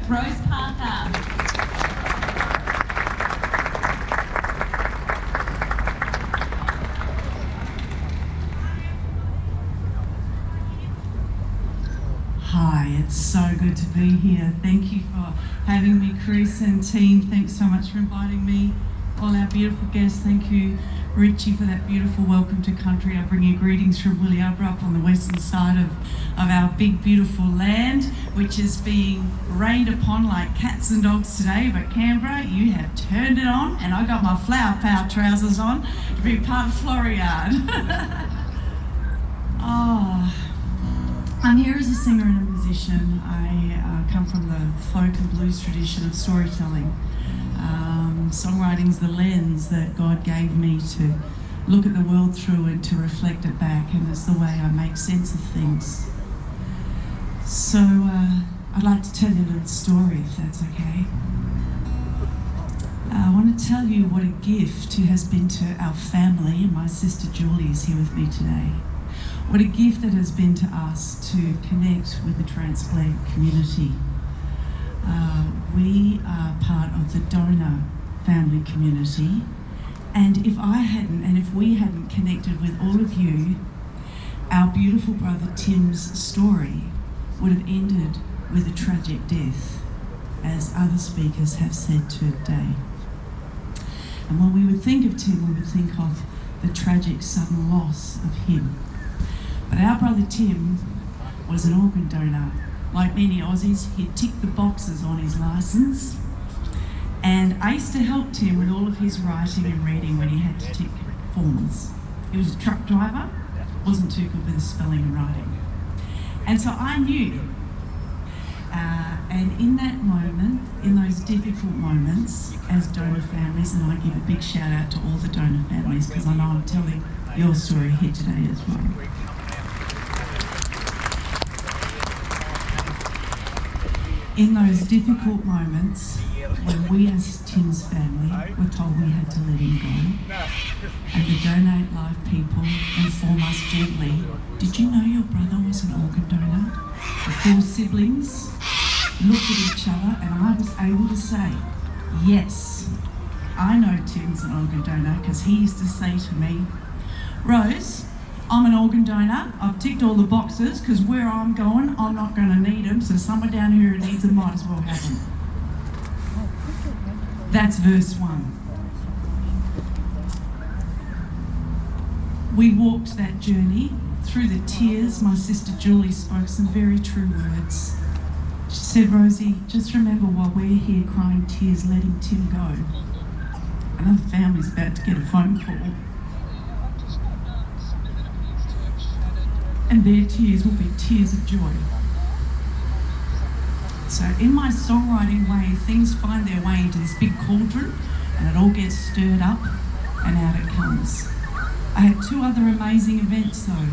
Rose Parker. Hi, it's so good to be here. Thank you for having me, Chris and team. Thanks so much for inviting me. All our beautiful guests, thank you, Richie, for that beautiful welcome to country. I bring you greetings from Williabra on the western side of our big, beautiful land, which is being rained upon like cats and dogs today. But Canberra, you have turned it on, and I got my flower power trousers on to be part of Floriade. I'm here as a singer and a musician. I come from the folk and blues tradition of storytelling. Songwriting's the lens that God gave me to look at the world through and to reflect it back, and it's the way I make sense of things. So I'd like to tell you a little story, if that's okay. I want to tell you what a gift it has been to our family, and my sister Julie is here with me today. What a gift it has been to us to connect with the transplant community. We are part of the donor family community, and if we hadn't connected with all of you, our beautiful brother Tim's story would have ended with a tragic death, as other speakers have said today. And when we would think of Tim, we would think of the tragic sudden loss of him. But our brother Tim was an organ donor. Like many Aussies, he ticked the boxes on his licence, and I used to help Tim with all of his writing and reading when he had to tick forms. He was a truck driver, wasn't too good with his spelling and writing. And so I knew, and in that moment, in those difficult moments as donor families, and I give a big shout out to all the donor families because I know I'm telling your story here today as well. In those difficult moments when we as Tim's family were told we had to let him go, and the Donate Life people inform us gently, did you know your brother was an organ donor? The four siblings looked at each other, and I was able to say, yes, I know Tim's an organ donor, because he used to say to me, Rose, I'm an organ donor. I've ticked all the boxes because where I'm going, I'm not going to need them. So someone down here who needs them might as well have them. That's verse 1. We walked that journey. Through the tears, my sister Julie spoke some very true words. She said, Rosie, just remember while we're here crying tears, letting Tim go, another family's about to get a phone call. And their tears will be tears of joy. So in my songwriting way, things find their way into this big cauldron, and it all gets stirred up, and out it comes. I had two other amazing events though,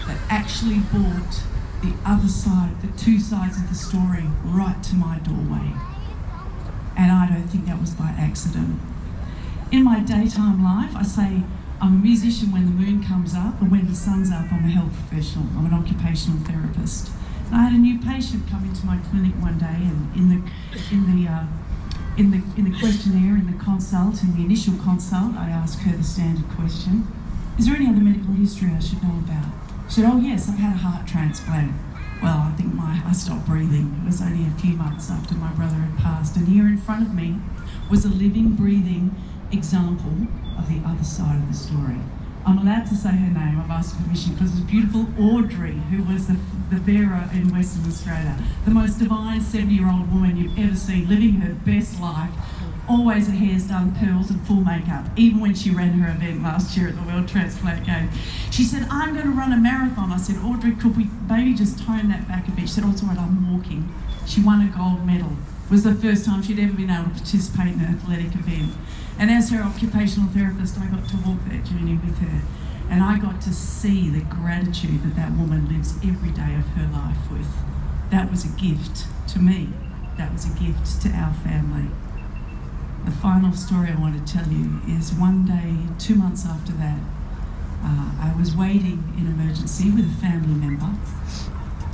that actually brought the other side, the two sides of the story, right to my doorway. And I don't think that was by accident. In my daytime life, I say, I'm a musician when the moon comes up, and when the sun's up, I'm a health professional. I'm an occupational therapist. And I had a new patient come into my clinic one day, and in the questionnaire, in the consult, in the initial consult, I asked her the standard question: is there any other medical history I should know about? She said, oh yes, I've had a heart transplant. Well, I think I stopped breathing. It was only a few months after my brother had passed, and here in front of me was a living, breathing example of the other side of the story. I'm allowed to say her name, I've asked permission, because it's beautiful Audrey, who was the bearer in Western Australia. The most divine 70-year-old woman you've ever seen, living her best life. Always her hair's done, pearls and full makeup, even when she ran her event last year at the World Transplant Game. She said, I'm going to run a marathon. I said, Audrey, could we maybe just tone that back a bit? She said, oh, it's all right, I'm walking. She won a gold medal. It was the first time she'd ever been able to participate in an athletic event. And as her occupational therapist, I got to walk that journey with her. And I got to see the gratitude that that woman lives every day of her life with. That was a gift to me. That was a gift to our family. The final story I want to tell you is one day, 2 months after that, I was waiting in emergency with a family member,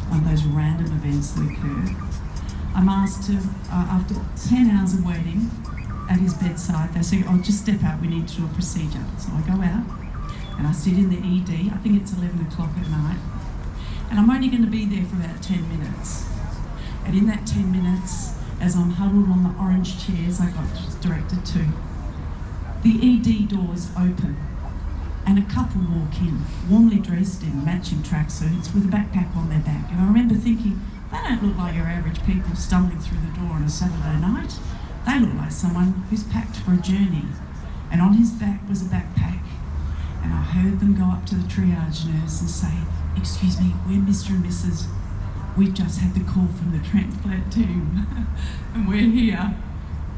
one of those random events that occur. I'm asked to, after 10 hours of waiting at his bedside, they say, oh, just step out, we need to do a procedure. So I go out and I sit in the ED, I think it's 11 o'clock at night, and I'm only going to be there for about 10 minutes. And in that 10 minutes, as I'm huddled on the orange chairs I got directed to, the ED doors open and a couple walk in, warmly dressed in matching tracksuits with a backpack on their back. And I remember thinking, they don't look like your average people stumbling through the door on a Saturday night. They look like someone who's packed for a journey. And on his back was a backpack. And I heard them go up to the triage nurse and say, excuse me, we're Mr. and Mrs. We've just had the call from the transplant team and we're here.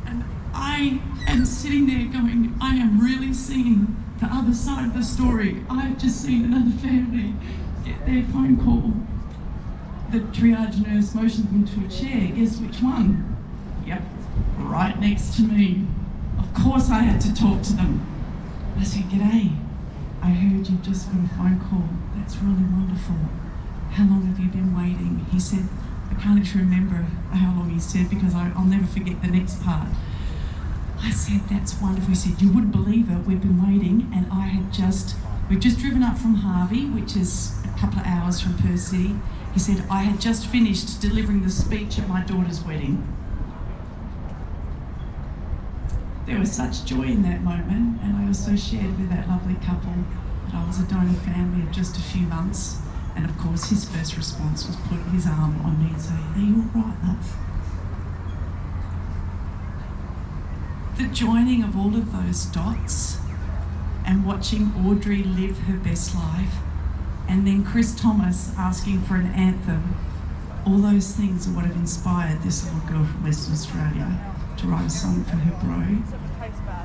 And I am sitting there going, I am really seeing the other side of the story. I've just seen another family get their phone call. The triage nurse motioned them to a chair. Guess which one? Yep, right next to me. Of course I had to talk to them. I said, g'day, I heard you've just got a phone call. That's really wonderful. How long have you been waiting? He said, I can't actually remember how long he said because I'll never forget the next part. I said, that's wonderful. He said, you wouldn't believe it, we've been waiting, and we've just driven up from Harvey, which is a couple of hours from Perth City. He said, I had just finished delivering the speech at my daughter's wedding. There was such joy in that moment, and I also shared with that lovely couple that I was a donor family of just a few months, and of course his first response was put his arm on me and say, are you all right, love? The joining of all of those dots and watching Audrey live her best life, and then Chris Thomas asking for an anthem, all those things are what have inspired this little girl from Western Australia to write a song for her bro.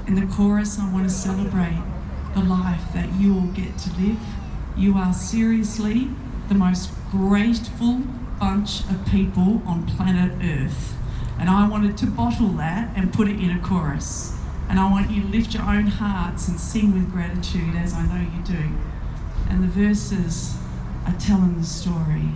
In the chorus, I want to celebrate the life that you all get to live. You are seriously the most grateful bunch of people on planet Earth. And I wanted to bottle that and put it in a chorus. And I want you to lift your own hearts and sing with gratitude, as I know you do. And the verses are telling the story.